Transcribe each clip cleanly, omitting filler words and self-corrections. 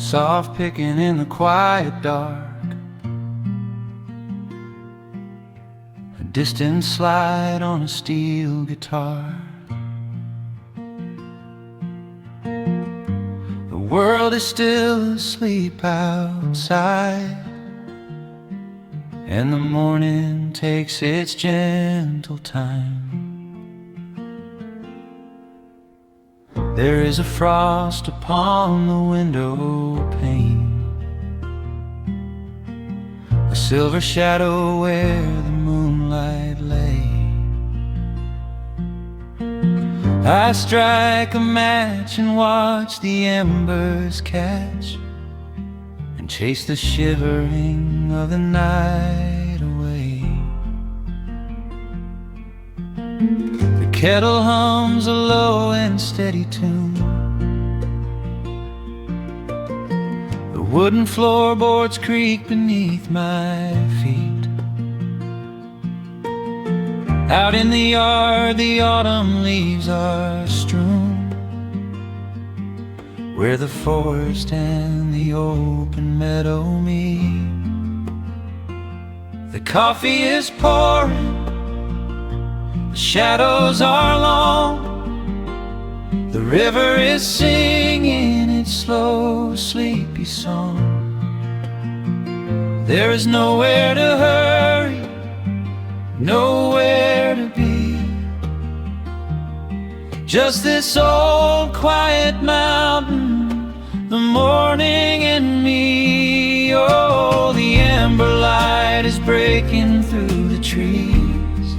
soft picking in the quiet dark, a distant slide on a steel guitar. The world is still asleep outside, and the morning takes its gentle time. There is a frost upon the window pane, a silver shadow where the moonlight lay. I strike a match and watch the embers catch, and chase the shivering of the night away. The kettle hums a low and steady tune, the wooden floorboards creak beneath my feet. Out in the yard the autumn leaves are strewn, where the forest and the open meadow meet. The coffee is pouring, the shadows are long, the river is singing its slow, sleepy song. There is nowhere to hurry, nowhere to be, just this old quiet mountain, the morning and me. Oh, the amber light is breaking through the trees,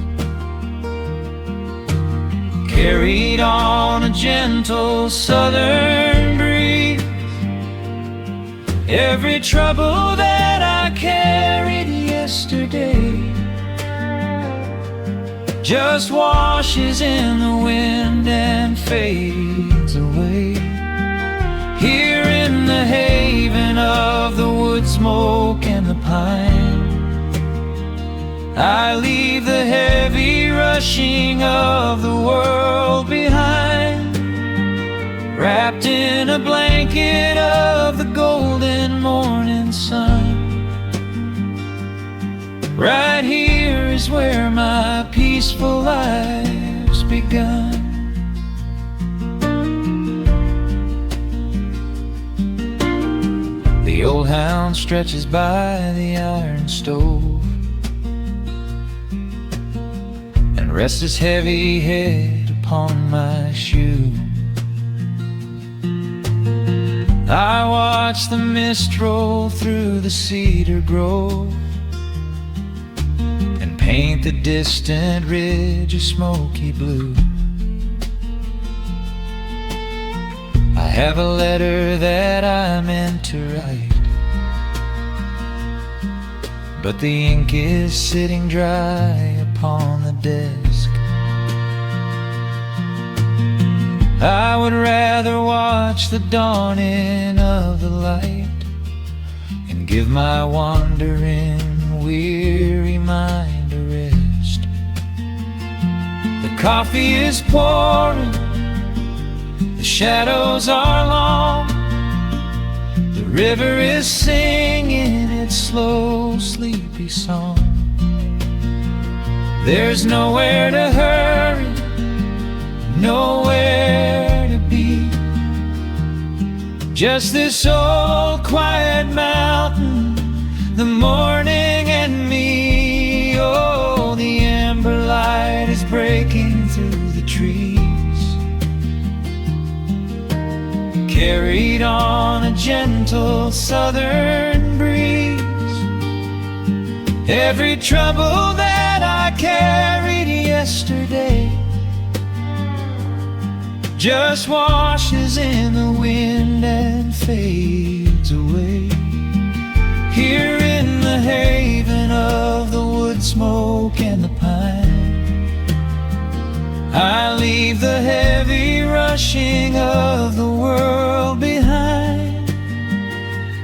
carried on a gentle southern breeze. Every trouble that I carried yesterday just washes in the wind and fades away. Here in the haven of the wood smoke and the pine, I leave the heavy rushing of the world behind, wrapped in a blanket of the golden morning sun. Right here is where my peaceful life's begun. The old hound stretches by the iron stove and rests his heavy head upon my shoe. I watch the mist roll through the cedar grove and paint the distant ridge a smoky blue. I have a letter that I meant to write, but the ink is sitting dry upon the desk. I would rather watch the dawning of the light and give my wandering, weary mind a rest. The coffee is pouring, the shadows are long, the river is singing its slow, sleepy song. There's nowhere to hurry, nowhere to be, just this old quiet mountain, the morning and me. Oh, the amber light is breaking through the trees, carried on a gentle southern breeze. Every trouble that I carried yesterday just washes in the wind and fades away. Here in the haven of the wood smoke and the pine, I leave the heavy rushing of the world behind,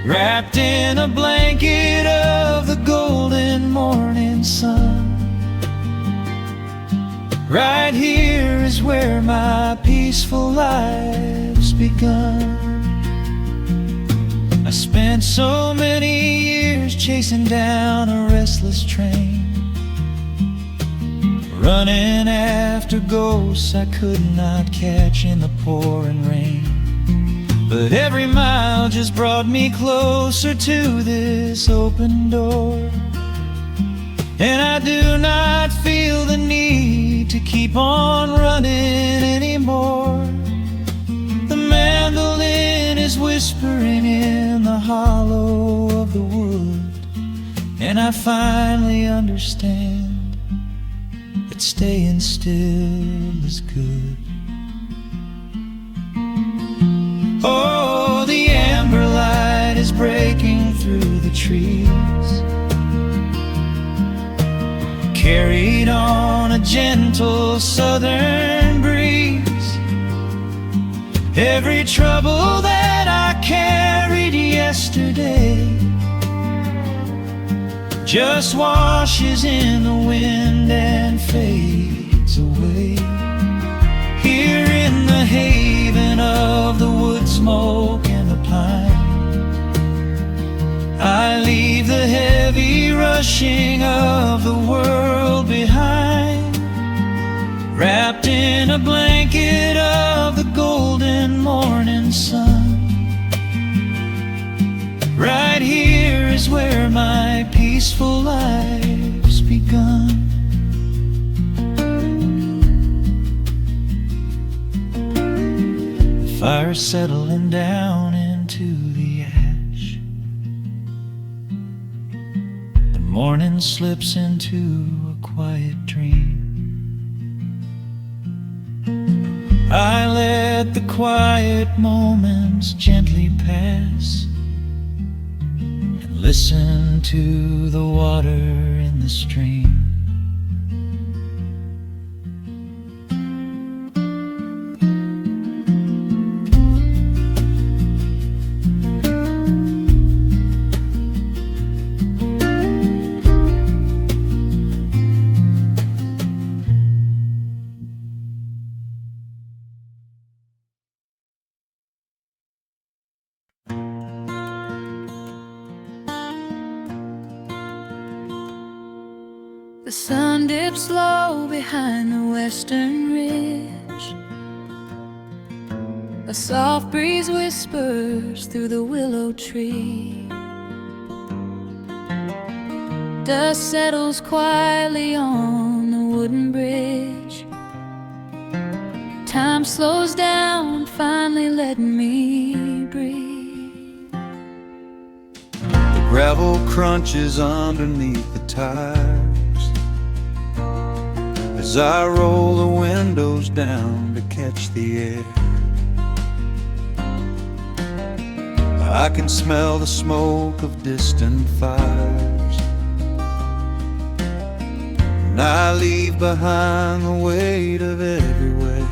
wrapped in a blanket of the golden morning sun. Right here is where my peaceful life's begun. Spent so many years chasing down a restless train, running after ghosts I could not catch in the pouring rain. But every mile just brought me closer to this open door, and I do not feel the need to keep on running anymore. The mandolin is whispering in the hollow of the wood, and I finally understand that staying still is good. Oh, the amber light is breaking through the trees, carried on a gentle southern breeze. Every trouble that I carried yesterday just washes in the wind and fades away. Here in the haven of the wood smoke and the pine, I leave the heavy rushing of the world behind, wrapped in a blanket of the golden morning sun. Right here is where my peaceful life's begun. The fire's settling down into the ash, the morning slips into a quiet dream. I let the quiet moments gently pass and listen to the water in the stream. The sun dips low behind the western ridge. A soft breeze whispers through the willow tree. Dust settles quietly on the wooden bridge. Time slows down, finally letting me breathe. The gravel crunches underneath the tires as I roll the windows down to catch the air. I can smell the smoke of distant fires, and I leave behind the weight of everywhere.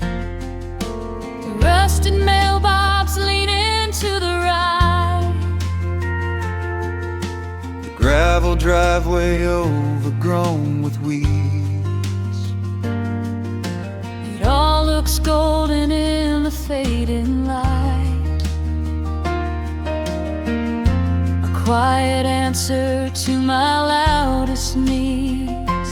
The rusted mailbox leaning to the right, The gravel driveway overgrown with weeds. it all looks golden in the fading light. A quiet answer to my loudest needs.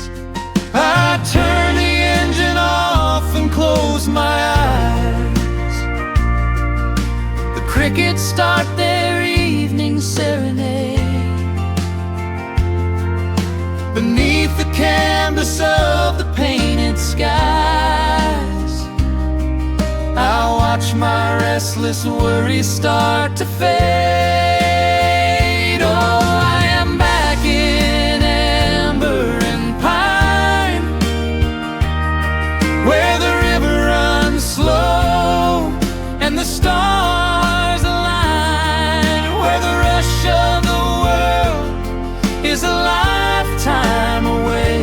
I turn the engine off and close my eyes. The crickets start their evening serenade. Beneath the canvas of the painted skies, I watch my restless worries start to fade. Oh, I am back in amber and pine, where the river runs slow and the stars align, where the rush of the world is a lifetime away,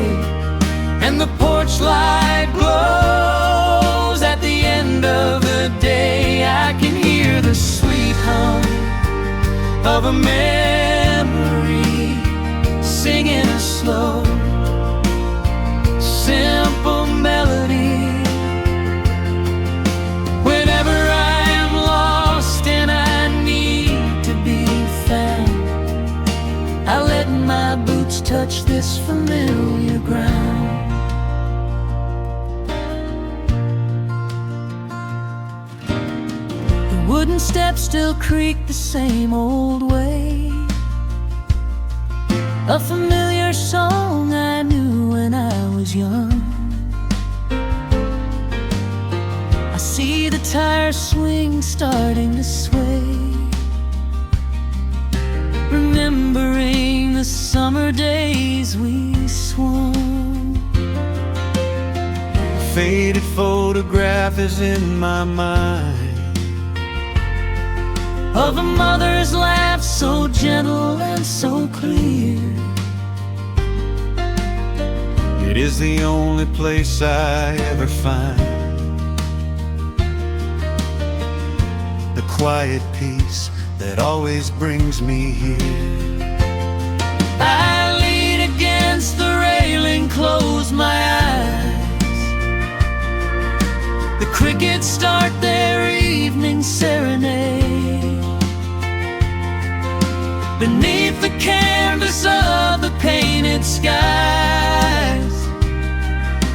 and the porch light glows at the end of the day. I can hear the sweet hum of a memory singing a slow, simple melody. Whenever I am lost and I need to boots touch this familiar ground. The wooden steps still creak the same old way, a familiar song I knew when I was young. I see the tire swing starting to sway, remembering the summer days we swung. A faded photograph is in my mind of a mother's laugh, so gentle and so clear. It is the only place I ever find the quiet peace that always brings me here. I lean against the railing, close my eyes. The crickets start their evening serenade. Beneath the canvas of the painted skies,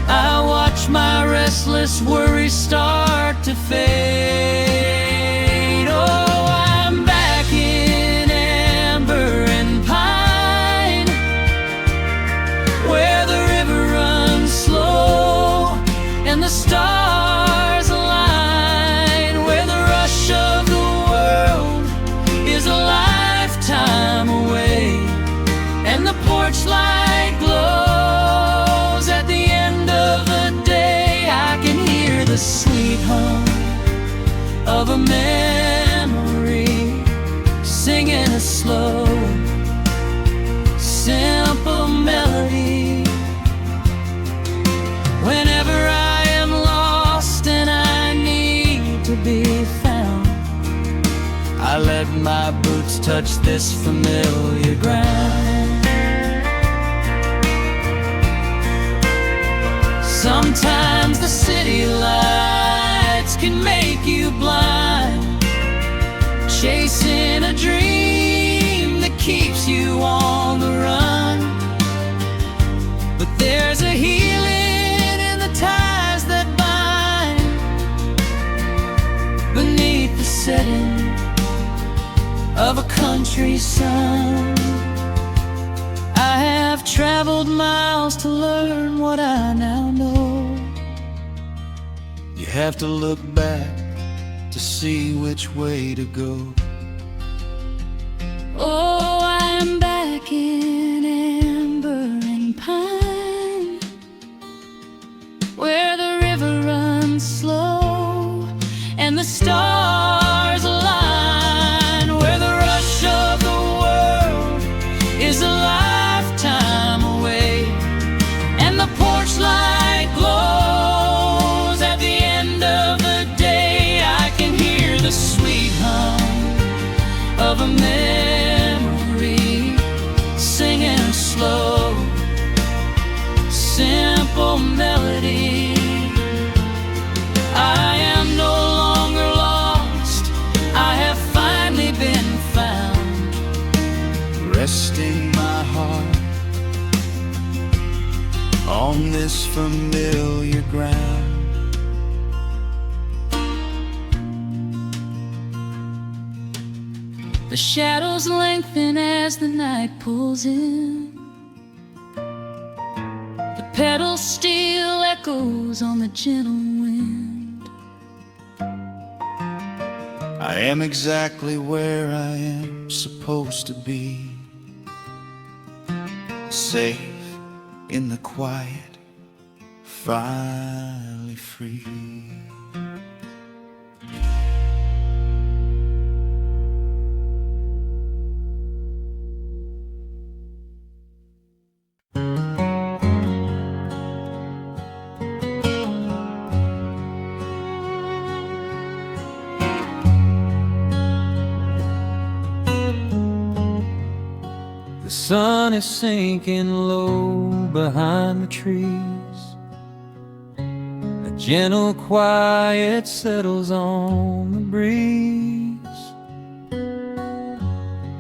I watch my restless worries start to fade. Oh, I'm back in amber and pine, where the river runs slow and the stars align, where the rush of the world is a lifetime away, and the porch light glows at the end of the day. I can hear the sweet hum of a memory, singing a slow, simple melody. Whenever I am lost and I need to be found, I let my boots touch this familiar ground. Sometimes the city lights can make you blind, chasing a dream that keeps you on the run. But there's a healing in the ties that bind beneath the setting of a country sun. I have traveled miles to learn what I now know. You have to look back to see which way to go. Oh, I'm back in amber and pine, where the river runs slow and the stars align, where the rush of the world is a lifetime away, and the porch light glows at the end of the day. I can hear the sweet hum of a memory, singing a slow, simple melody. I am no longer lost, I have finally been found, Resting my heart on this familiar ground. The shadows lengthen as the night pulls in. The pedal steel echoes on the gentle wind. I am exactly where I am supposed to be, safe in the quiet, finally free. The sun is sinking low behind the trees. A gentle quiet settles on the breeze.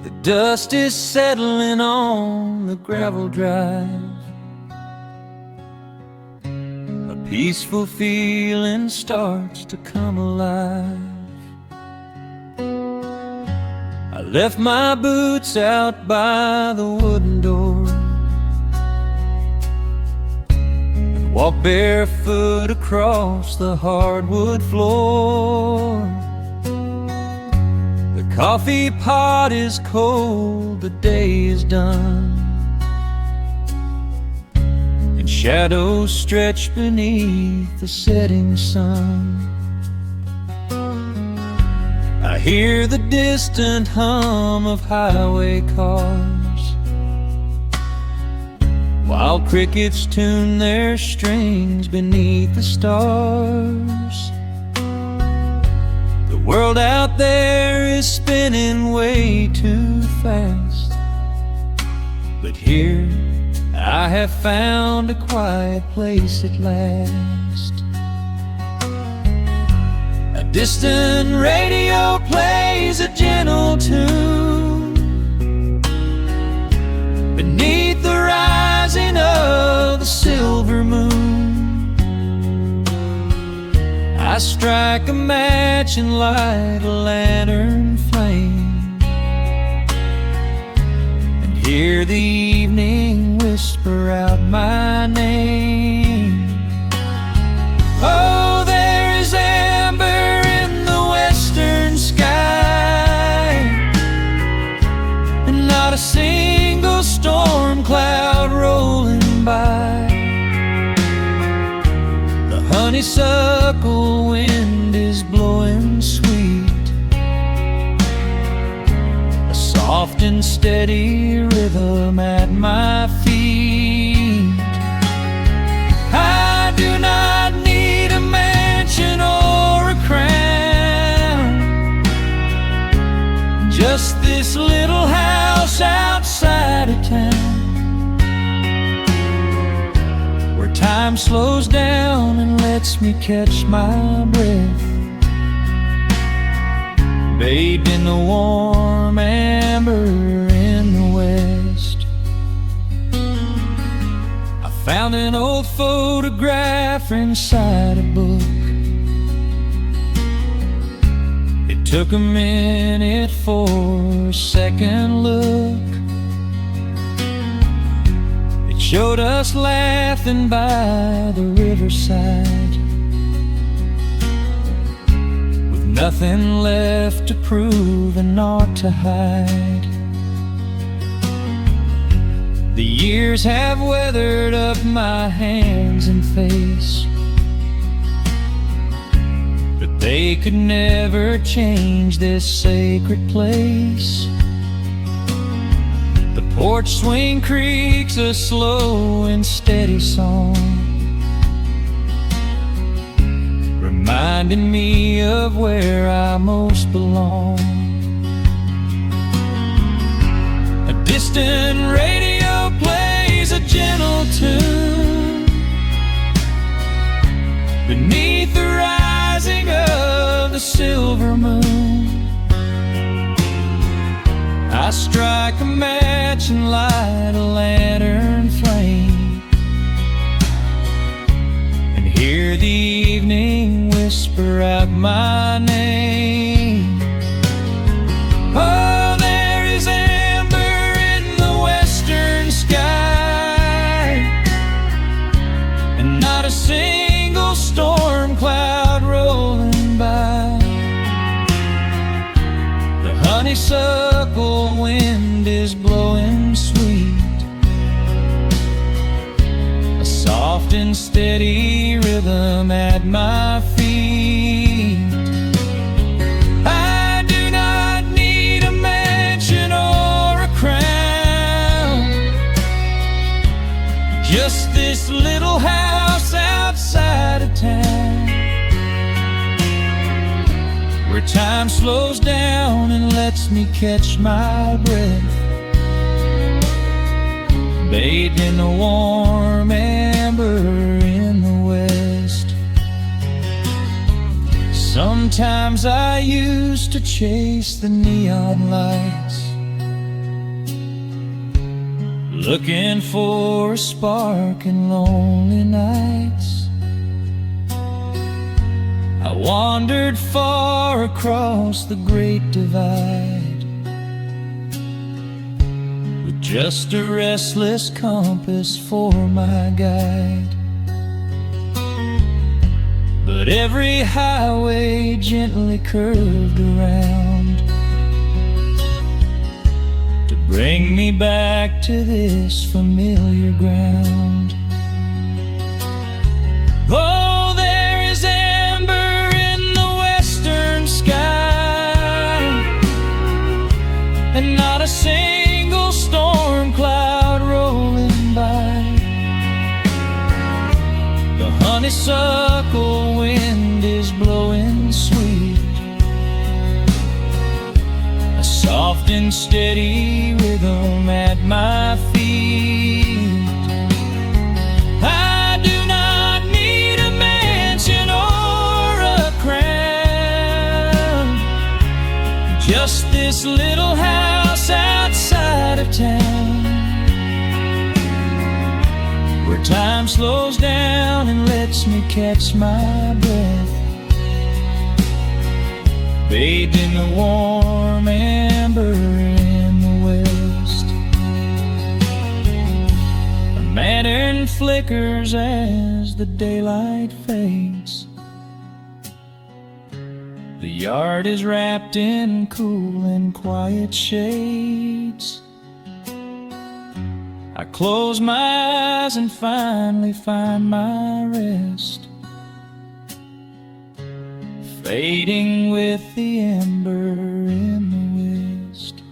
The dust is settling on the gravel drive. A peaceful feeling starts to come alive. I left my boots out by the wooden door and walked barefoot across the hardwood floor. The coffee pot is cold, the day is done, and shadows stretch beneath the setting sun. I hear the distant hum of highway cars, while crickets tune their strings beneath the stars. The world out there is spinning way too fast, but here I have found a quiet place at last. A distant radio plays a gentle tune beneath the rising of the silver moon. I strike a match and light a lantern flame, and hear the evening whisper out my name. Oh, there is amber in the western sky, and not a single storm cloud rolling by. The honeysuckle wind is blowing sweet, a soft and steady rhythm at my feet. I do not need a mansion or a crown, just this little house outside of town, where time slows down and lets me catch my breath, bathed in the warm amber in the west. I found an old photograph inside a book. It took a minute for a second look. It showed us laughing by the riverside, with nothing left to prove and naught to hide. The years have weathered up my hands and face, but they could never change this sacred place. The porch swing creaks a slow and steady song, reminding me of where I most belong. A distant radio plays a gentle tune beneath the rising of the silver moon. I strike a match and light a lantern flame, and hear the evening whisper out my name. Oh, there is amber in the western sky, and not a single storm cloud rolling by. The honeysuckle wind is blowing sweet, a soft and steady rhythm at my feet. I do not need a mansion or a crown, just this little house outside of town, where time slows down and lets me catch my breath, bathed in the warm amber in the west. Sometimes I used to chase the neon lights looking for a spark in lonely nights. I wandered far across the great divide, with just a restless compass for my guide. But every highway gently curved around to bring me back to this familiar ground. Oh, there is amber in the western sky, and not a single storm cloud rolling by. The honeysuckle wind is blowing sweet, a soft and steady rhythm at my feet. I do not need a mansion or a crown, just this little house outside of town, where time slows down and lets me catch my breath, bathed in the warm amber in the west. A lantern flickers as the daylight fades. The yard is wrapped in cool and quiet shades. I close my eyes and finally find my rest, fading with the ember in the west.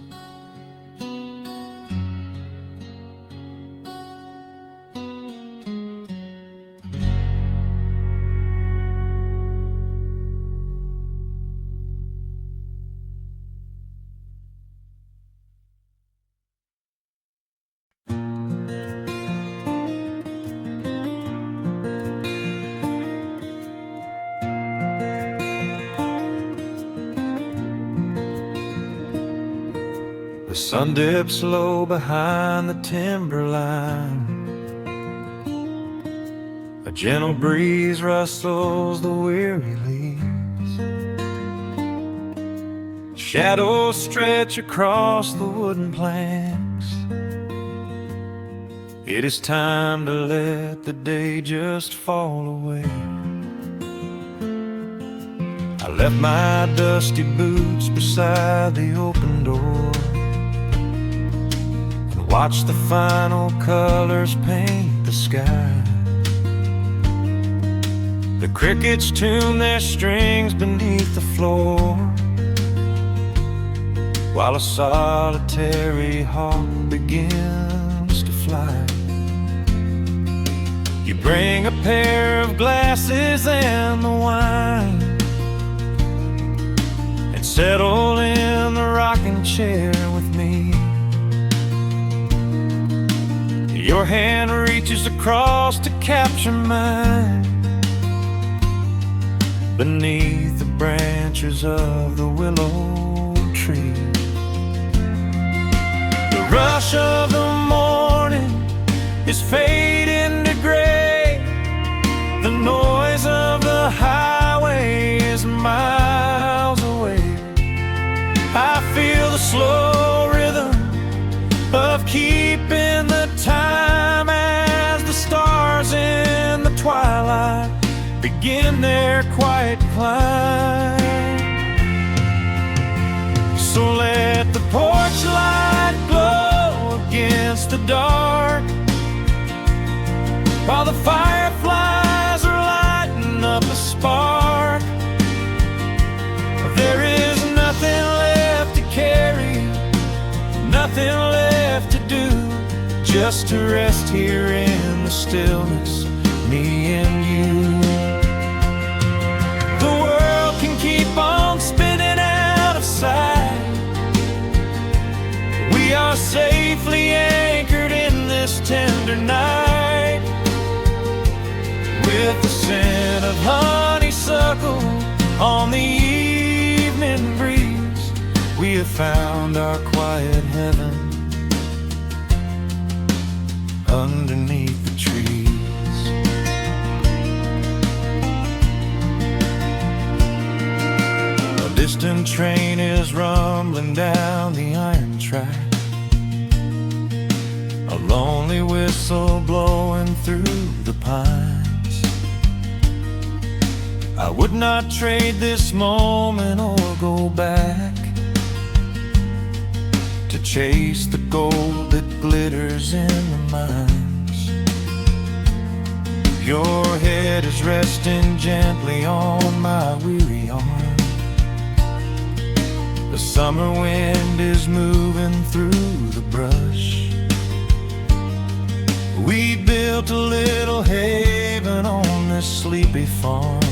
The sun dips low behind the timberline. A gentle breeze rustles the weary leaves. Shadows stretch across the wooden planks. It is time to let the day just fall away. I left my dusty boots beside the open door, watch the final colors paint the sky. The crickets tune their strings beneath the floor, while a solitary hawk begins to fly. You bring a pair of glasses and the wine, and settle in the rocking chair with me. Your hand reaches across to capture mine, beneath the branches of the willow tree. The rush of the morning is fading to gray. The noise of the highway is miles away. I feel the slow rhythm of keeping the time as the stars in the twilight begin their quiet climb. So let the porch light glow against the dark, while the fireflies are lighting up a spark. There is nothing left to carry, nothing left to do, just to rest here in the stillness, me and you. The world can keep on spinning out of sight. We are safely anchored in this tender night, with the scent of honeysuckle on the evening breeze. We have found our quiet heaven. underneath the trees. A distant train is rumbling down the iron track, a lonely whistle blowing through the pines. I would not trade this moment or go back to chase the gold that glitters in the mines. Your head is resting gently on my weary arm. The summer wind is moving through the brush. We built a little haven on this sleepy farm,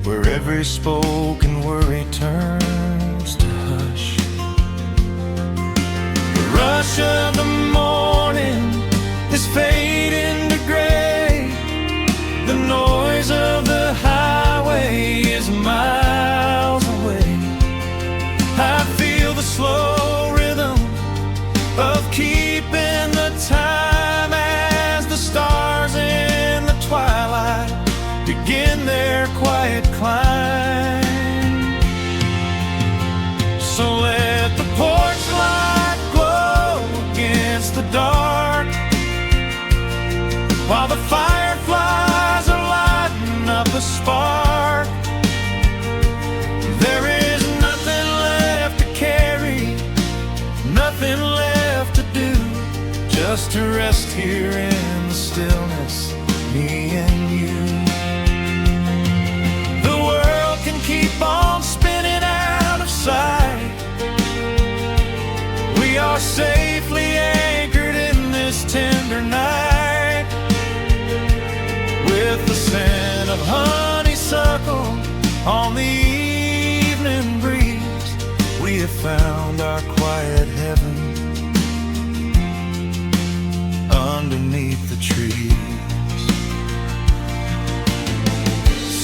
where every spoken worry turns to hush. The rush of the morning is fading to gray. The noise of the highway is miles away. I feel the slow rhythm of keeping the time as the stars in the twilight begin their quiet climb. So let the porch light glow against the dark, while the fireflies are lighting up a spark. There is nothing left to carry, nothing left to do, just to rest here in the stillness, me and you. The world can keep on spinning out of sight. We are safely anchored in this tender night. With the scent of honeysuckle on the evening breeze, we have found our quiet heaven underneath the trees.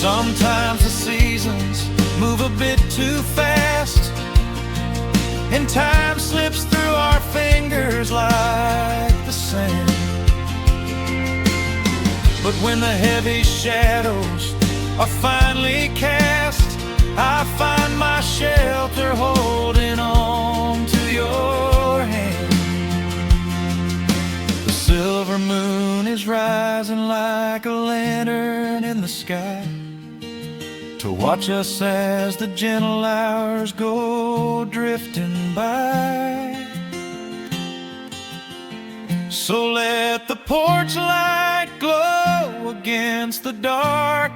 Sometimes the seasons move a bit too fast, and time slips through our fingers like the sand. But when the heavy shadows are finally cast, I find my shelter holding on to your hand. The silver moon is rising like a lantern in the sky to watch us as the gentle hours go drifting by. So let the porch light glow against the dark,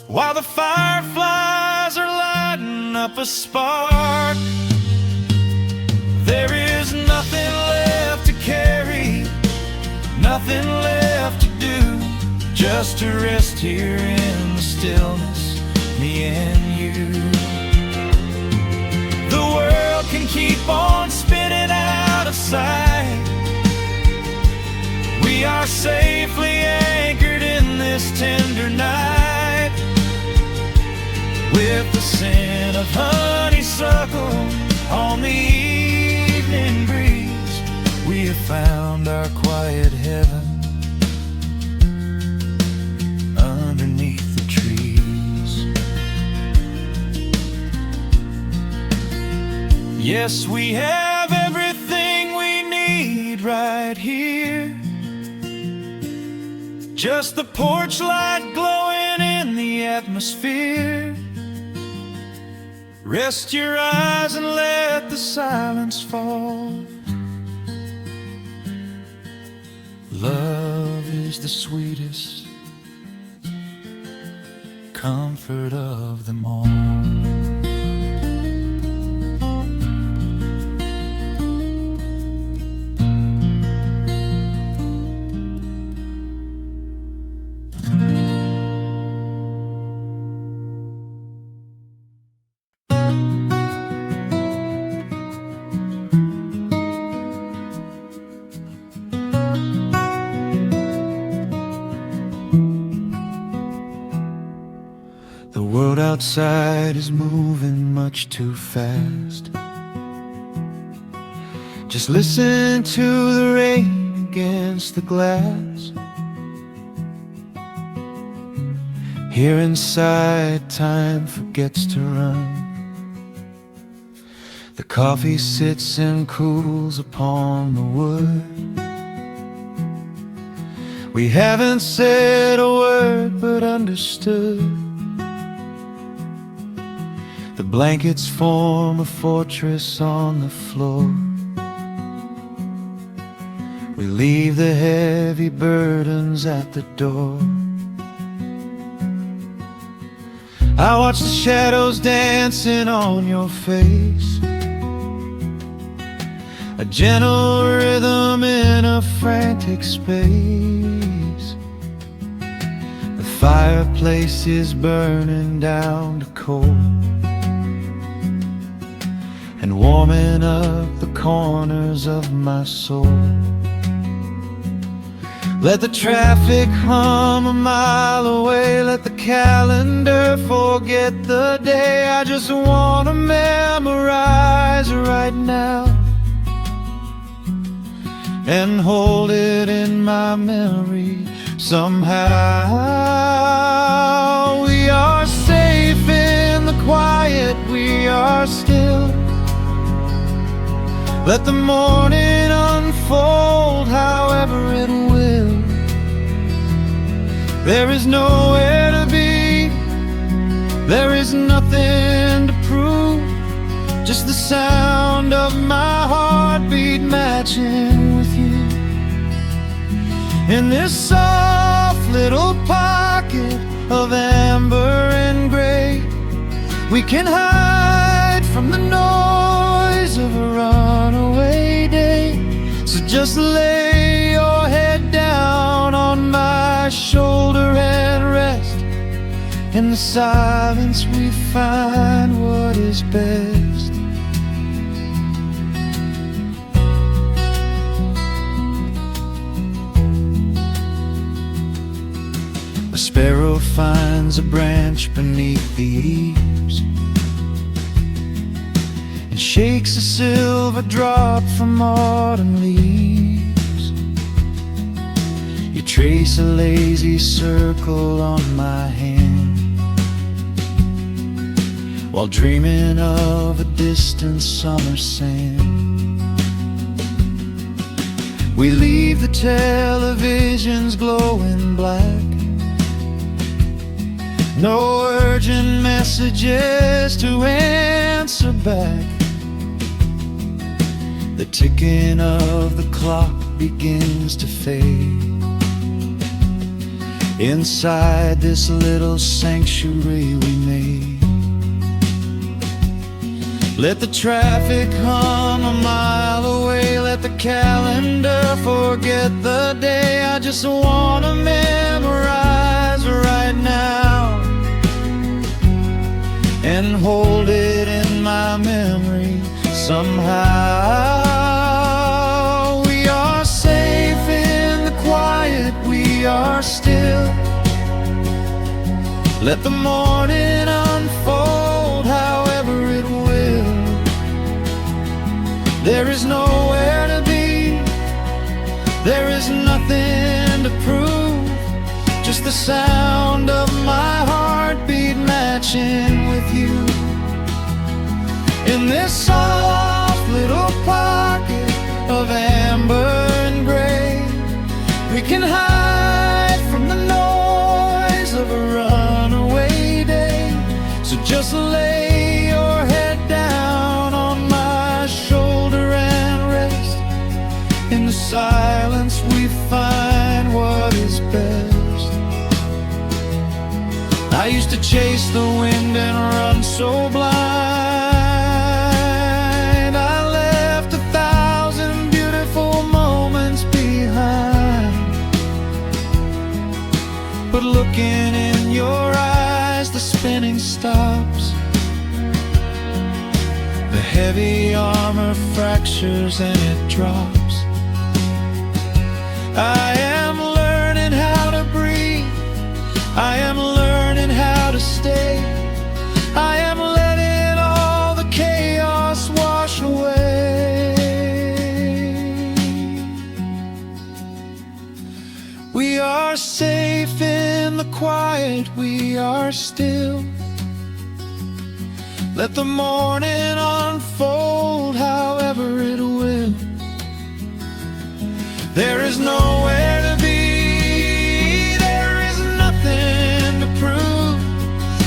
while the fireflies are lighting up a spark. There is nothing left to carry, nothing left to do, just to rest here in the stillness, me and you. The world can keep on spinning out of sight. We are safely anchored in this tender night. With the scent of honeysuckle on the evening breeze, we have found our quiet heaven underneath the trees. Yes, we have everything we need right here. Just the porch light glowing in the atmosphere. Rest your eyes and let the silence fall. Love is the sweetest comfort of them all. The world outside is moving much too fast. Just listen to the rain against the glass. Here inside, time forgets to run. The coffee sits and cools upon the wood. We haven't said a word but understood. The blankets form a fortress on the floor. We leave the heavy burdens at the door. I watch the shadows dancing on your face, a gentle rhythm in a frantic space. The fireplace is burning down to coal and warming up the corners of my soul. Let the traffic hum a mile away, let the calendar forget the day. I just want to memorize right now and hold it in my memory somehow. We are safe in the quiet, we are still. Let the morning unfold however it will. There is nowhere to be, there is nothing to prove, just the sound of my heartbeat matching with you. In this soft little pocket of amber and gray, we can hide from the noise of a runaway day. So just lay your head down on my shoulder and rest. In the silence we find what is best. A sparrow finds a branch beneath the eaves and shakes a silver drop from autumn leaves. You trace a lazy circle on my hand while dreaming of a distant summer sand. We leave the televisions glowing black, no urgent messages to answer back. The ticking of the clock begins to fade inside this little sanctuary we made. Let the traffic hum a mile away, let the calendar forget the day. I just want to memorize right now and hold it in my memory somehow. We are safe in the quiet, we are still. Let the morning unfold however it will. There is nowhere to be, there is nothing to prove, just the sound of my heartbeat matching with you. In this soft little pocket of amber and gray, we can hide from the noise of a runaway day. So just lay your head down on my shoulder and rest. In the silence we find what is best. I used to chase the wind and run so blind. I left 1,000 beautiful moments behind. But looking in your eyes, the spinning stops. The heavy armor fractures and it drops. I am learning how to breathe, I am learning how to stay. I am letting all the chaos wash away. safe in the quiet, we are still. Let the morning unfold however it will. There is nowhere to be, there is nothing to prove,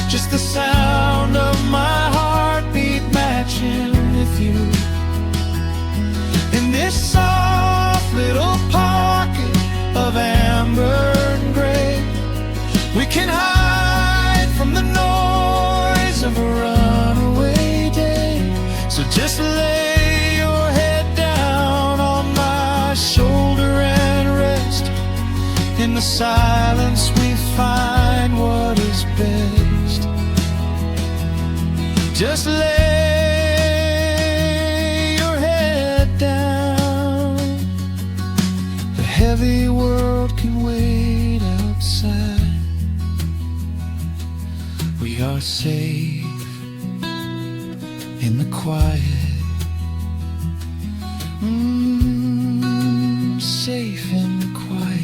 just the sound of my heartbeat matching with you. In this soft little pocket of amber and gray, we can hide from the noise of a runaway day. So just lay your head down on my shoulder and rest. In the silence we find what is best. Just lay your head down. The heavy world can wait outside. We are safe in the quiet. Safe in the quiet.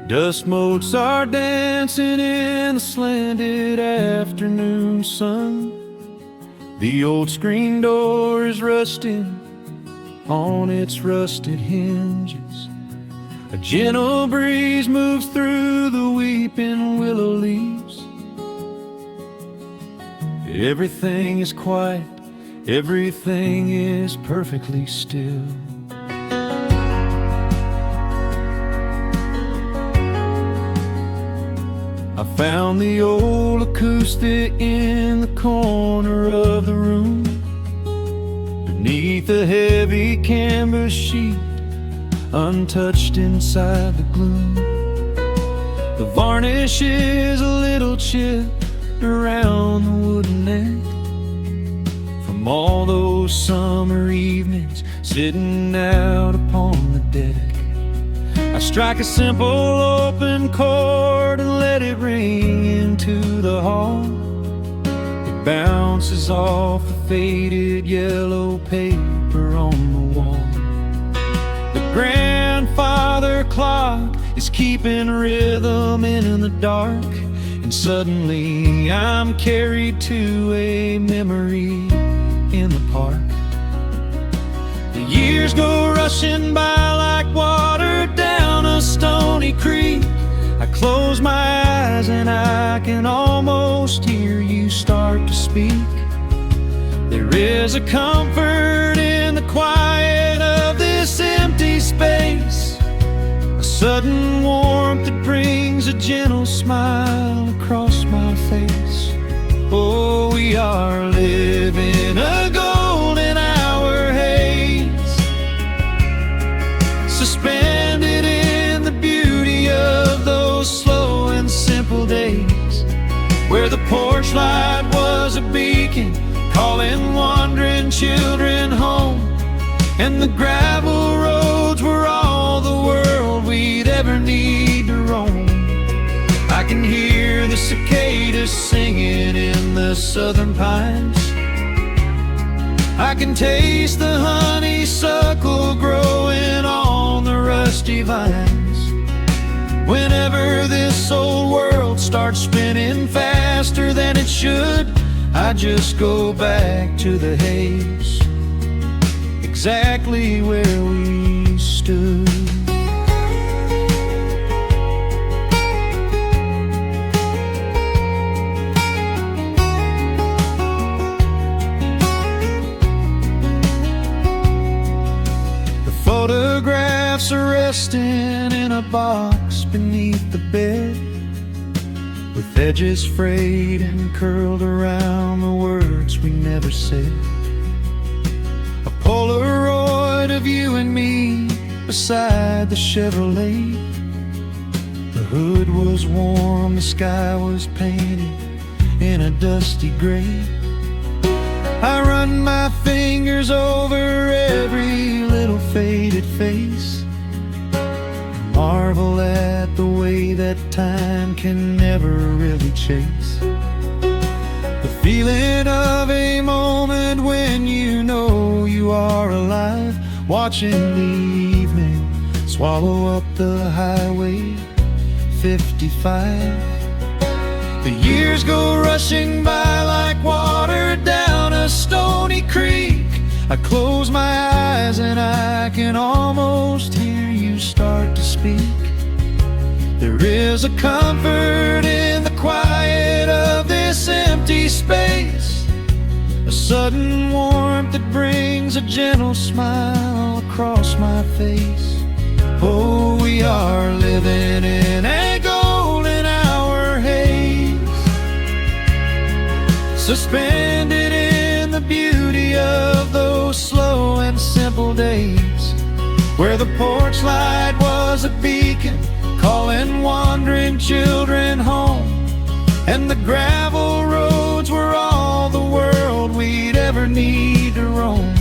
Dust motes are dancing in the slanted afternoon sun. The old screen door is rusting on its rusted hinges. A gentle breeze moves through the weeping willow leaves. Everything is quiet, everything is perfectly still. I found the old acoustic in the corner of the room, beneath a heavy canvas sheet, untouched inside the gloom. The varnish is a little chipped around the wooden neck from all those summer evenings sitting out upon the deck. I strike a simple open chord and let it ring into the hall. It bounces off the faded yellow paper on the wall. The grandfather clock is keeping rhythm in the dark, and suddenly I'm carried to a memory in the park. The years go rushing by like water down a stony creek. I close my eyes and I can almost hear you start to speak. There is a comfort in the quiet of this empty space, a sudden warmth that brings a gentle smile across my face. Oh, we are living a golden hour haze, suspended in the beauty of those slow and simple days, where the porch light was a beacon calling wandering children home, and the gravel roads were all the world we'd ever need to roam. I can hear the cicadas singing in the southern pines. I can taste the honeysuckle growing on the rusty vines. Whenever this old world starts spinning faster than it should, I just go back to the haze, exactly where we stood. Photographs are resting in a box beneath the bed, with edges frayed and curled around the words we never said. A Polaroid of you and me beside the Chevrolet. The hood was warm, the sky was painted, in a dusty grave. I run my fingers over every little faded face, marvel at the way that time can never really chase the feeling of a moment when you know you are alive, watching the evening swallow up the highway 55. The years go rushing by like water down a stony creek. I close my eyes and I can almost hear you start to speak. There is a comfort in the quiet of this empty space, a sudden warmth that brings a gentle smile across my face. Oh, we are living in a golden hour haze, suspended in the beauty of those slow and simple days, where the porch light was a beacon calling wandering children home, and the gravel roads were all the world we'd ever need to roam.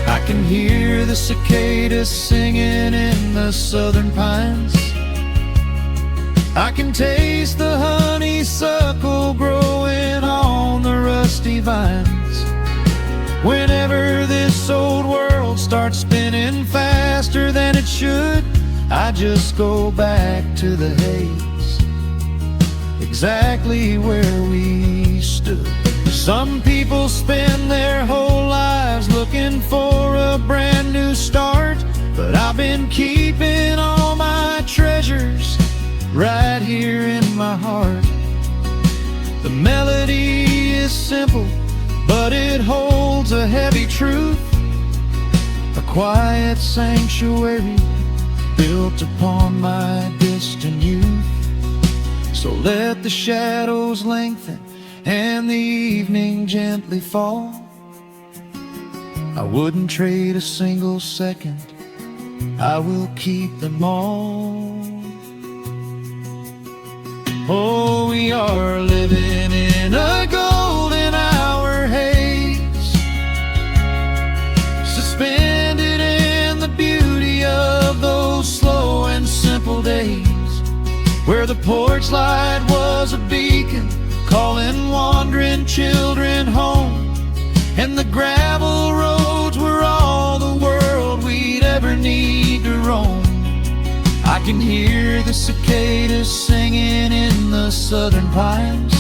I can hear the cicadas singing in the southern pines, I can taste the honeysuckle growing on the rusty vines. Whenever this old world starts spinning faster than it should, I just go back to the haze, exactly where we stood. Some people spend their whole lives looking for a brand new start, but I've been keeping all my treasures right here in my heart. The melody is simple, but it holds a heavy truth, a quiet sanctuary built upon my distant youth. So let the shadows lengthen and the evening gently fall, I wouldn't trade a single second, I will keep them all. Oh, we are living in a golden hour haze, suspended in the beauty of those slow and simple days, where the porch light was a beacon calling wandering children home, and the gravel roads were all the world we'd ever need to roam. I can hear the cicadas singing in the southern pines,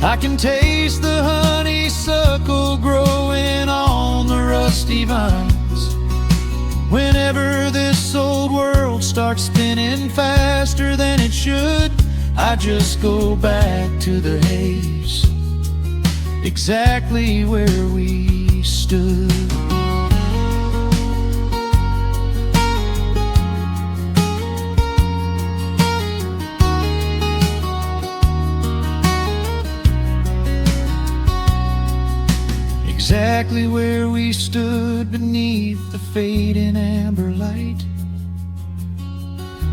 I can taste the honeysuckle growing on the rusty vines. Whenever this old world starts spinning faster than it should, I just go back to the haze, exactly where we stood. Exactly where we stood beneath the fading amber light.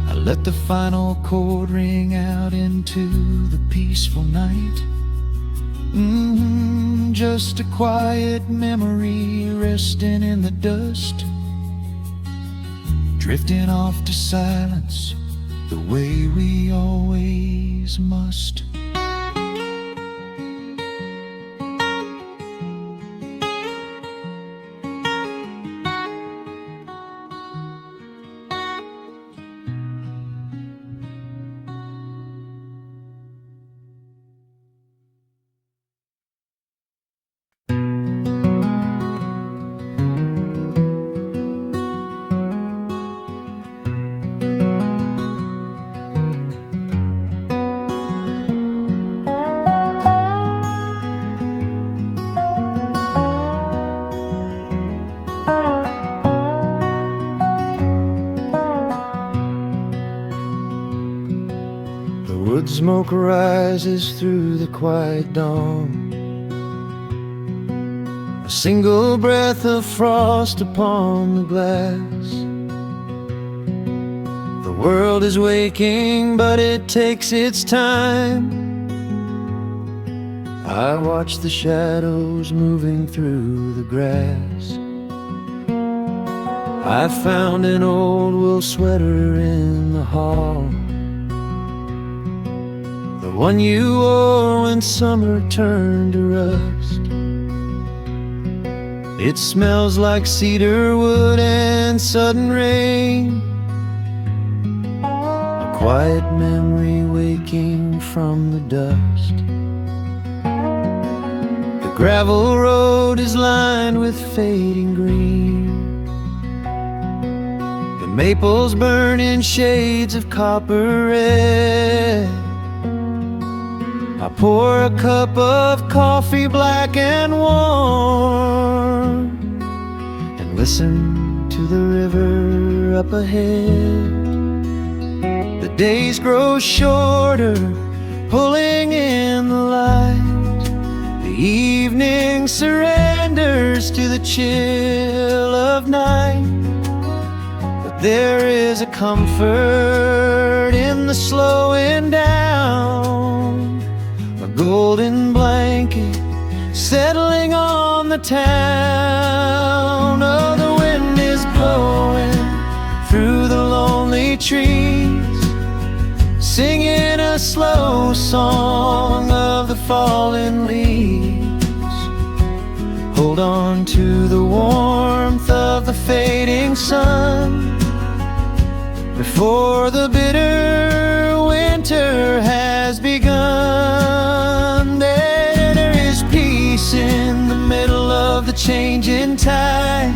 I let the final chord ring out into the peaceful night. Just a quiet memory resting in the dust, drifting off to silence the way we always must. Wood smoke rises through the quiet dawn, a single breath of frost upon the glass. The world is waking, but it takes its time, I watch the shadows moving through the grass. I found an old wool sweater in the hall, the one you wore when summer turned to rust. It smells like cedar wood and sudden rain, a quiet memory waking from the dust. The gravel road is lined with fading green, the maples burn in shades of copper red. I pour a cup of coffee black and warm, and listen to the river up ahead. The days grow shorter, pulling in the light. The evening surrenders to the chill of night. But there is a comfort in the slowing down, a golden blanket settling on the town. Oh, the wind is blowing through the lonely trees, singing a slow song of the fallen leaves. Hold on to the warmth of the fading sun before the bitter winter has begun. There is peace in the middle of the changing tide,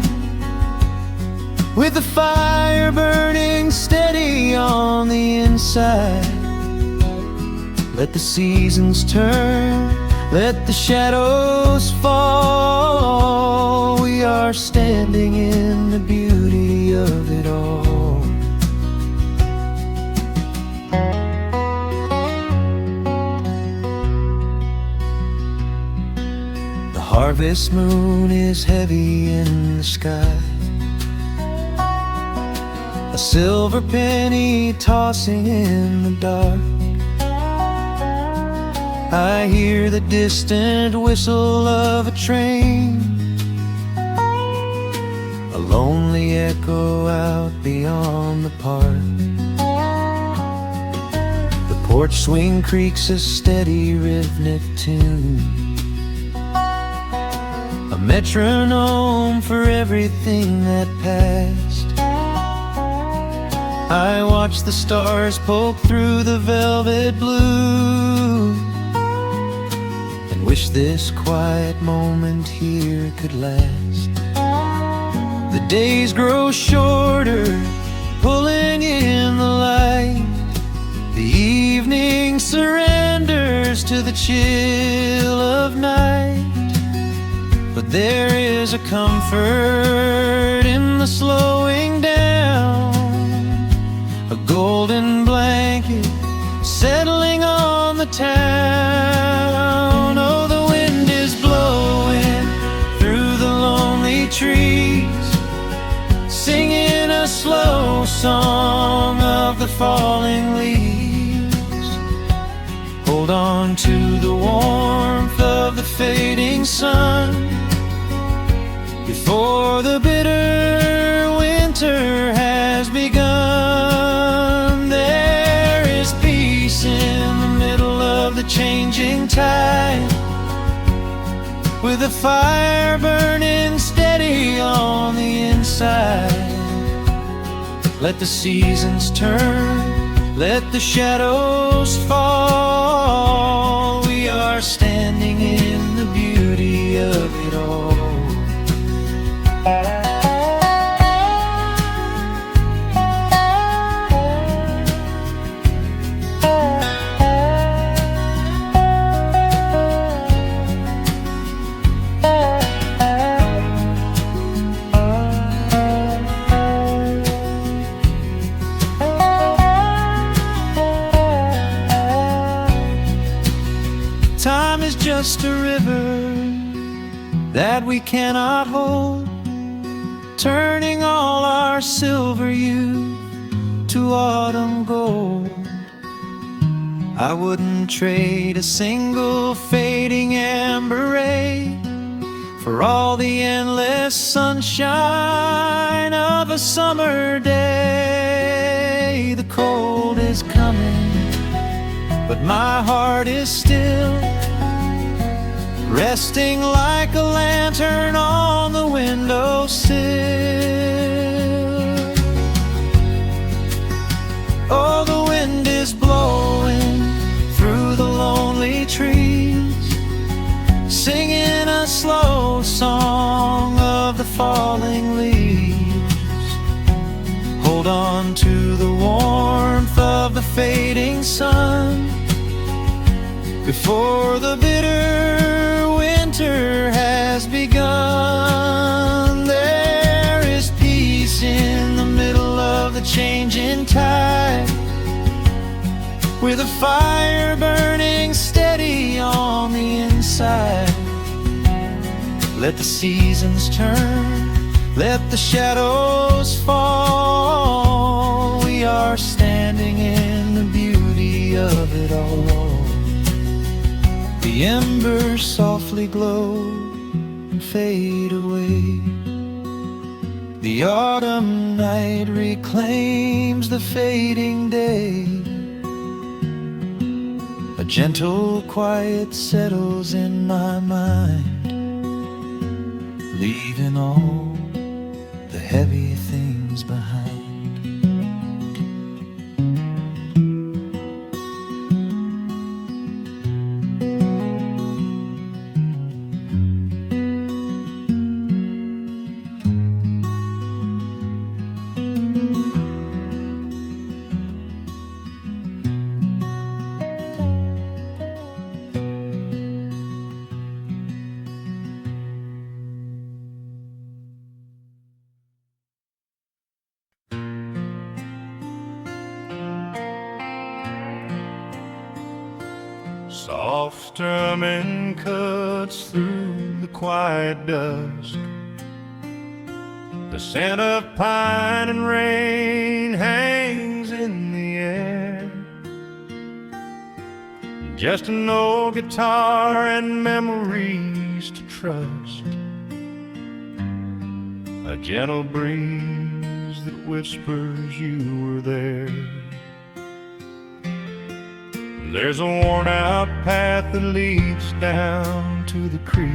with the fire burning steady on the inside. Let the seasons turn, let the shadows fall. We are standing in the beauty of it all. The harvest moon is heavy in the sky, a silver penny tossing in the dark. I hear the distant whistle of a train, a lonely echo out beyond the park. The porch swing creaks a steady rhythmic tune, a metronome for everything that passed. I watch the stars poke through the velvet blue, and wish this quiet moment here could last. The days grow shorter, pulling in the light. The evening surrenders to the chill of night. But there is a comfort in the slowing down, a golden blanket settling on the town. Oh, the wind is blowing through the lonely trees, singing a slow song of the falling leaves. Hold on to the warmth of the fading sun before the bitter winter has begun. There is peace in the middle of the changing tide, with a fire burning steady on the inside. Let the seasons turn, let the shadows fall. We are standing in the beauty of it all. Time is just a river that we cannot hold, turning all our silver youth to autumn gold. I wouldn't trade a single fading amber ray for all the endless sunshine of a summer day. The cold is coming, but my heart is still resting like a lantern on the windowsill. Oh, the wind is blowing through the lonely trees, singing a slow song of the falling leaves. Hold on to the warmth of the fading sun before the bitter winter has begun. There is peace in the middle of the changing tide, with a fire burning steady on the inside. Let the seasons turn, let the shadows fall. We are standing in the beauty of it all. The embers softly glow and fade away. The autumn night reclaims the fading day. A gentle quiet settles in my mind, leaving all the heavy things behind. Soft strumming cuts through the quiet dusk. The scent of pine and rain hangs in the air. Just an old guitar and memories to trust. A gentle breeze that whispers you were there. There's a worn-out path that leads down to the creek,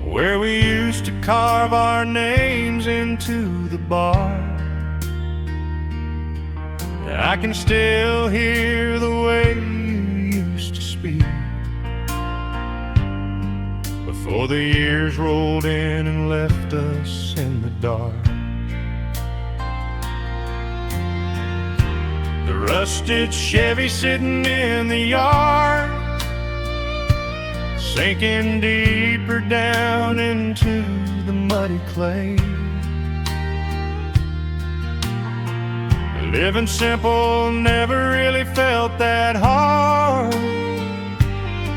where we used to carve our names into the bark. I can still hear the way you used to speak before the years rolled in and left us in the dark. The rusted Chevy sitting in the yard, sinking deeper down into the muddy clay. Living simple never really felt that hard,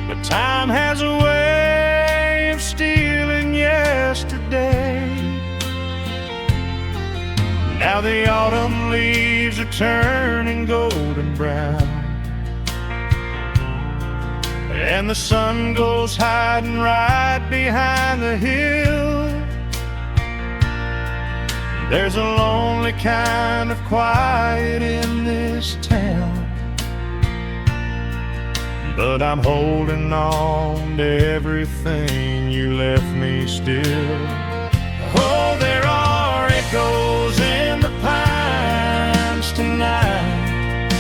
but time has a way of stealing yesterday. Now the autumn leaves are turning golden brown, and the sun goes hiding right behind the hill. There's a lonely kind of quiet in this town, but I'm holding on to everything you left me still. Oh, there are echoes in the pines tonight,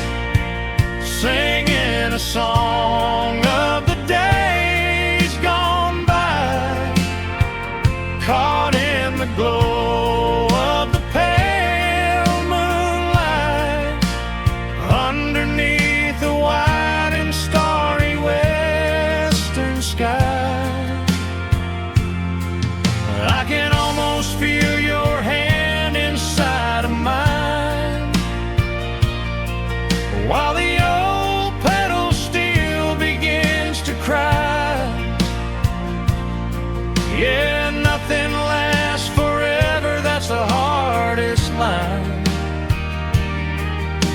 singing a song of the days gone by, caught in the glow of the pale moonlight, underneath the white and starry western sky. I can almost feel your hand inside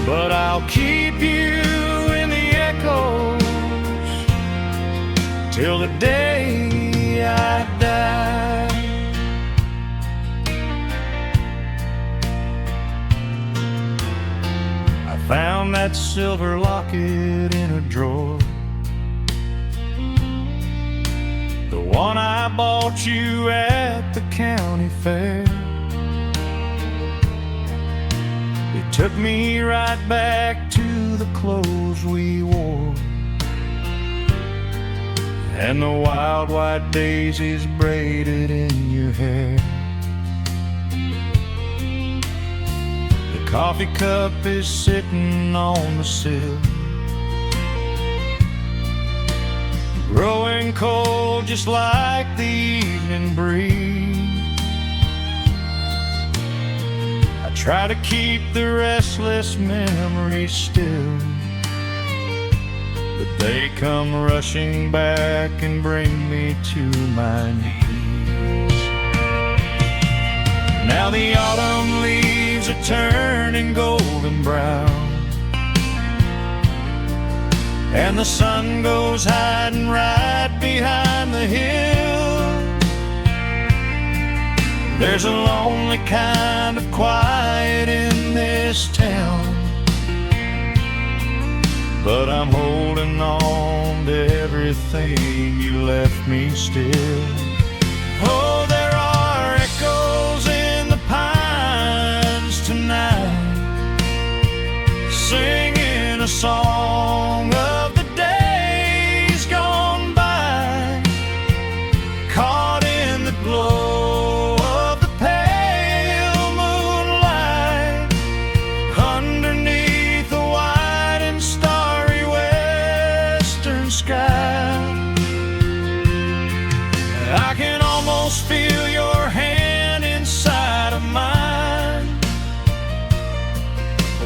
but I'll keep you in the echoes till the day I die. I found that silver locket in a drawer, the one I bought you at the county fair. It took me right back to the clothes we wore, and the wild white daisies braided in your hair. The coffee cup is sitting on the sill, growing cold just like the evening breeze. I try to keep the restless memories still, but they come rushing back and bring me to my knees. Now the autumn leaves are turning golden brown, and the sun goes hiding right behind the hill. There's a lonely kind of quiet in this town, but I'm holding on to everything you left me still. Oh, there are echoes in the pines tonight, singing a song of the days gone by, caught in the glow of the pale moonlight, underneath the wide and starry western sky. I can almost feel your hand inside of mine,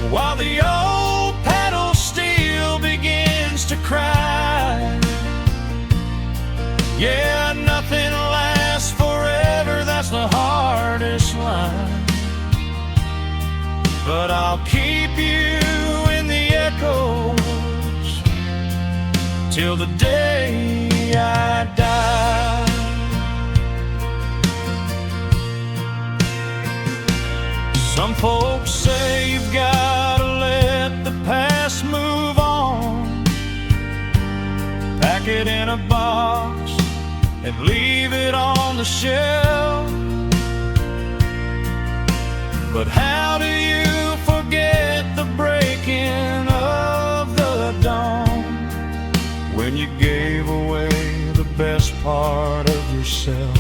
while the old pedal steel begins to cry. Yeah, nothing lasts forever, that's the hardest line, but I'll keep you in the echoes till the day I die. Some folks say you've gotta let the past move on, pack it in a box and leave it on the shelf. But how do you forget the breaking of the dawn, when you gave away the best part of yourself?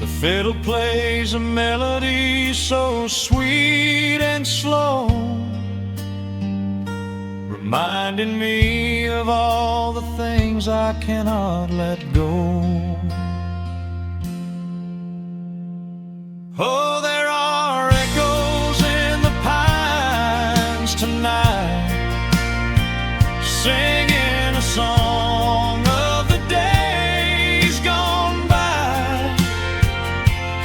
The fiddle plays a melody so sweet and slow, reminding me of all the things I cannot let go. Oh, there are echoes in the pines tonight, singing a song of the days gone by,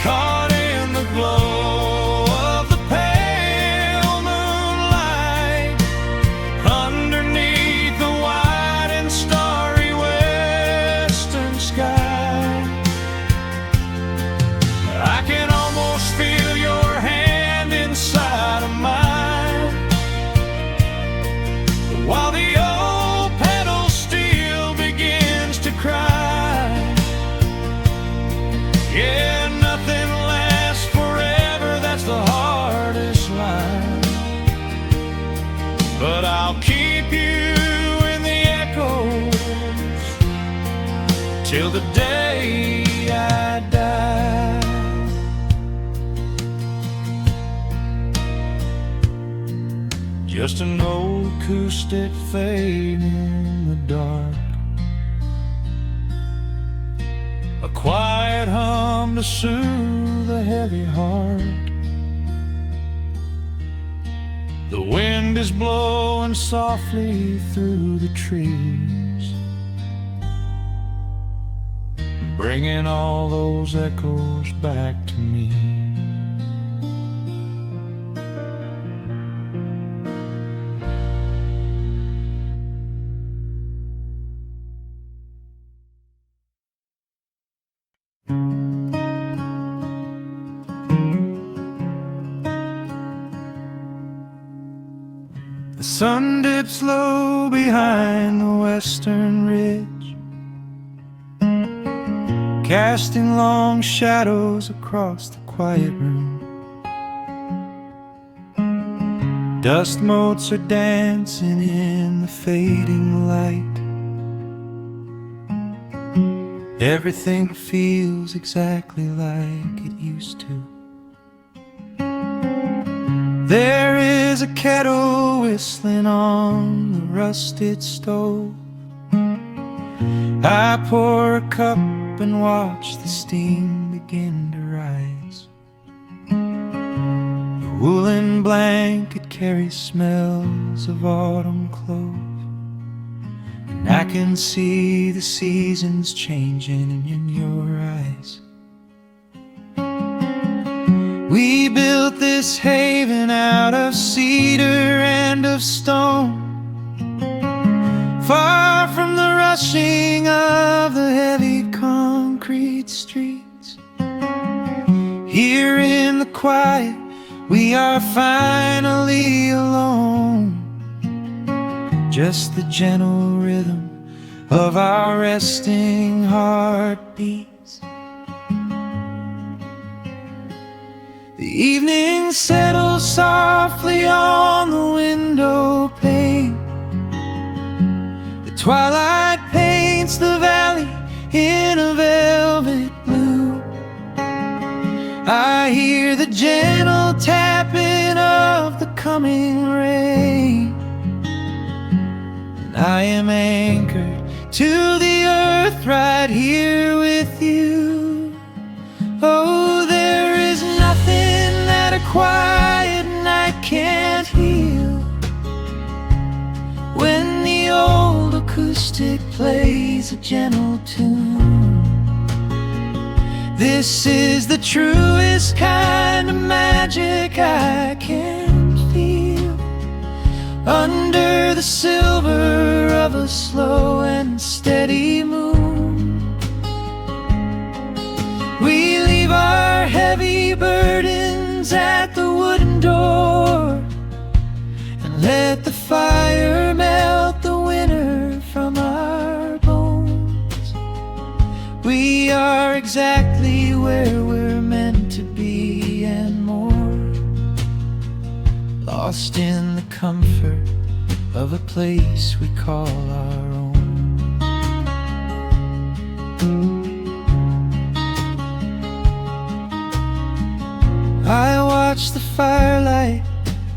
caught in the glow of the pale moonlight, underneath the wide and starry western sky. I can almost feel your hand inside of mine, while the old pedal steel begins to cry. Yeah, nothing lasts forever, that's the hardest line, but I'll keep you in the echoes till the day I die. Just an old acoustic fading in the dark, a quiet hum to soothe a heavy heart. The wind is blowing softly through the trees, bringing all those echoes back to me. The sun dips low behind the western ridge, casting long shadows across the quiet room. Dust motes are dancing in the fading light. Everything feels exactly like it used to. There is a kettle whistling on the rusted stove. I pour a cup and watch the steam begin to rise. The woolen blanket carries smells of autumn clothes, and I can see the seasons changing in your eyes. We built this haven out of cedar and of stone, far from the rushing of the heavy concrete streets. Here in the quiet, we are finally alone. Just the gentle rhythm of our resting heartbeats. The evening settles softly on the window pane. The twilight paints the valley in a velvet blue. I hear the gentle tapping of the coming rain, and I am anchored to the earth right here with you. Oh, there is nothing that a quiet night can't heal, when the old acoustic plays a gentle tune. This is the truest kind of magic I can feel, under the silver of a slow and steady moon. We leave our heavy burdens at the wooden door, and let the fire melt the winter from our bones. We are exactly where we're meant to be and more, lost in the comfort of a place we call our own. I watch the firelight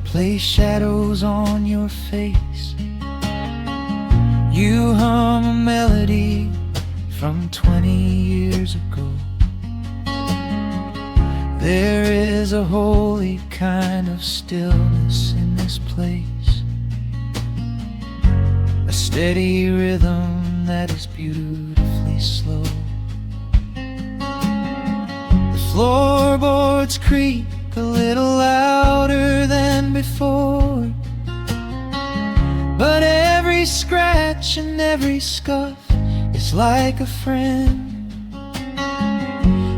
play shadows on your face. You hum a melody from 20 years ago. There is a holy kind of stillness in this place, a steady rhythm that is beautifully slow. The floorboards creak a little louder than before, but every scratch and every scuff is like a friend.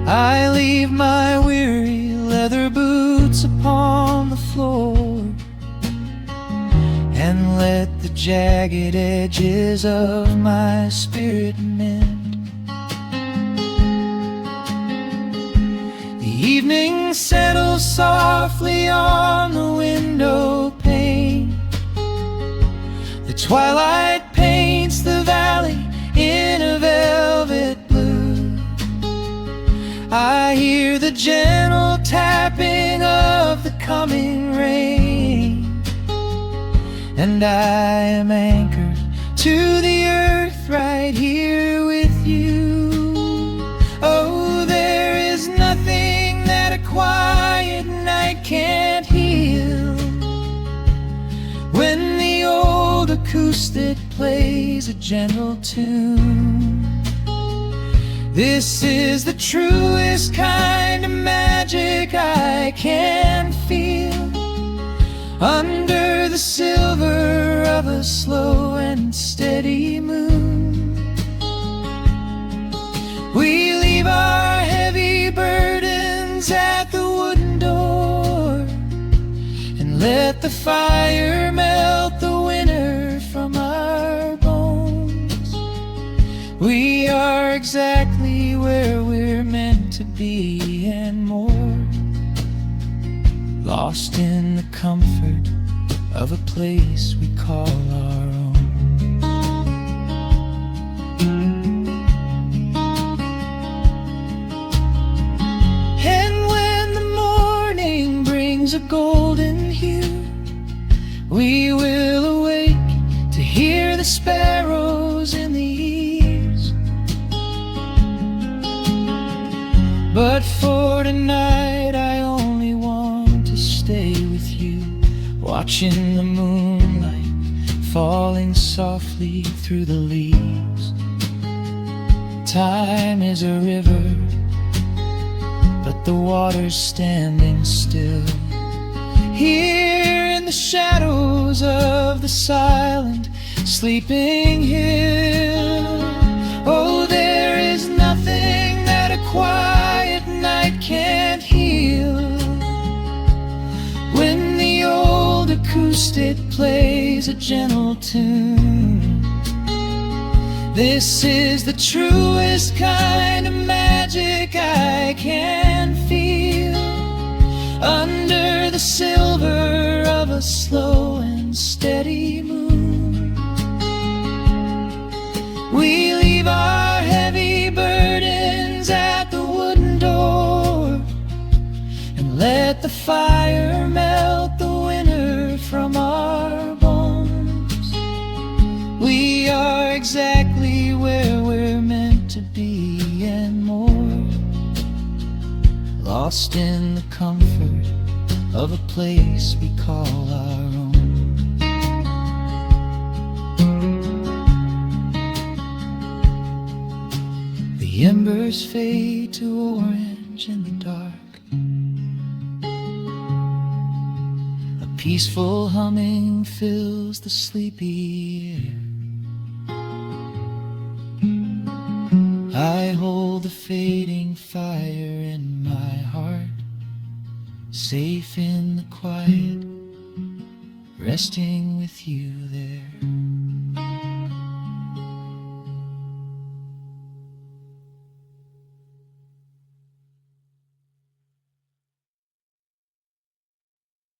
I leave my weary leather boots upon the floor, and let the jagged edges of my spirit mend. The evening settles softly on the window pane. The twilight paints the valley in a velvet blue. I hear the gentle tapping of the coming rain, and I am anchored to the earth right here with you. Oh, there is nothing that a quiet night can't heal, when the old acoustic plays a gentle tune. This is the truest kind of magic I can feel, under the silver of a slow and steady moon. We leave our heavy burdens at the wooden door, and let the fire melt be and more, lost in the comfort of a place we call our own. And when the morning brings a golden hue, we will awake to hear the sparrows in the eaves. But for tonight I only want to stay with you, watching the moonlight falling softly through the leaves. Time is a river, but the water's standing still. Here in the shadows of the silent, sleeping hill. Oh, there is nothing that a quiet night can't heal. When the old acoustic plays a gentle tune, this is the truest kind of magic I can feel. Under the silver of a slow and steady moon, we leave our heavy burdens at the wooden door, and let the fire melt the winter from our bones. We are exactly where we're meant to be and more, lost in the comfort of a place we call our own. The embers fade to orange in the dark. A peaceful humming fills the sleepy air. I hold the fading fire in my heart, safe in the quiet, resting with you there.